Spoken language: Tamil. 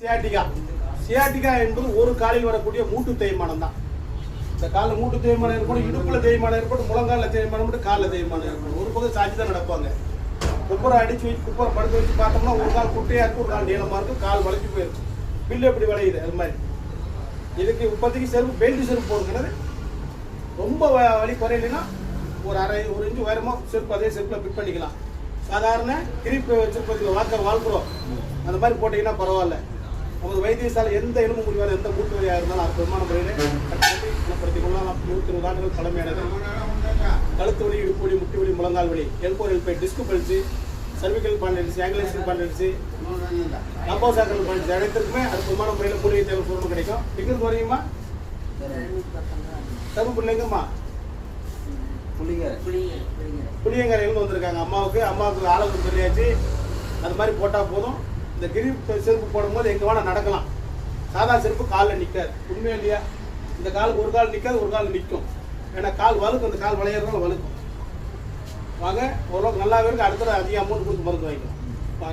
சியாட்டிகா சியாட்டிகா என்பது ஒரு காலில் வரக்கூடிய மூட்டு தேய்மானம் தான். இந்த காலில் மூட்டு தேய்மானம் ஏற்படும், இடுப்புல தேய்மானம் ஏற்படும், முழங்காலில் தேய்மானம் மட்டும் காலில் தேய்மானம் ஏற்படும். ஒரு பக்கம் சாட்சி தான் நடப்பாங்க. குப்பரை அடிச்சு வச்சு குப்பரை படுத்து வச்சு பார்த்தோம்னா ஒரு கால் குட்டையா இருக்கும், ஒரு கால் நீளமா இருக்கும், கால் வளைச்சு போயிருக்கும். பில்லு எப்படி விளையுது அது மாதிரி. இதுக்கு இப்போதைக்கு செருப்பு பெல்ட் செருப்பு போடுங்கிறது ரொம்ப வலி குறையிலன்னா ஒரு இன்ச்சு உயரமாக செருப்பு அதே செருப்பில் ஃபிட் பண்ணிக்கலாம். சாதாரண கிரிப் வச்சிருப்பதுல வாக்கர் வாழ்க்கிறோம் அந்த மாதிரி போட்டிங்கன்னா பரவாயில்ல. நமது வைத்தியசாலை எந்த எலும்பு முடிவான எந்த மூட்டு வழியாக இருந்தாலும் அற்புதமான முறையில் குணப்படுத்திக் கொள்ளலாம். 120 ஆண்டுகள் பழமையானது. கழுத்து வலி, இடுப்பு வலி, முட்டி வலி, முழங்கால் வலி, எல்போ எல்பை, டிஸ்க் பல்ஸு, சர்விக்கல் பாண்டல்ஸ், ஆங்கிலேஷன் பாண்டல்ஸ், லம்போசாக்கல் பாண்டல்ஸ் அனைத்திற்குமே அற்புதமான முறையில் மூலிகை தேவை பொருள் கிடைக்கும். எங்கிருந்து வரீங்கம்மா? தருமபுரிலேங்கம்மா புளியங்கரையிலிருந்து வந்திருக்காங்க. அம்மாவுக்கு ஆளவு சொல்லியாச்சு. அது மாதிரி போட்டால் போதும். இந்த கிரிப் செருப்பு போடும்போது எங்கே வேணால் நடக்கலாம். சாதா செருப்பு காலில் நிற்காது. உண்மையா இல்லையா? இந்த காலுக்கு ஒரு கால் நிற்காது, ஒரு கால் நிற்கும். ஏன்னா கால் வலுக்கும், அந்த கால் விளையாடுறதுனால வலுக்கும். வாங்க, ஓரளவுக்கு நல்லாவே இருக்கு. அடுத்த அதிக அமௌண்ட் கொடுத்து மருந்து வாங்கிக்கலாம்.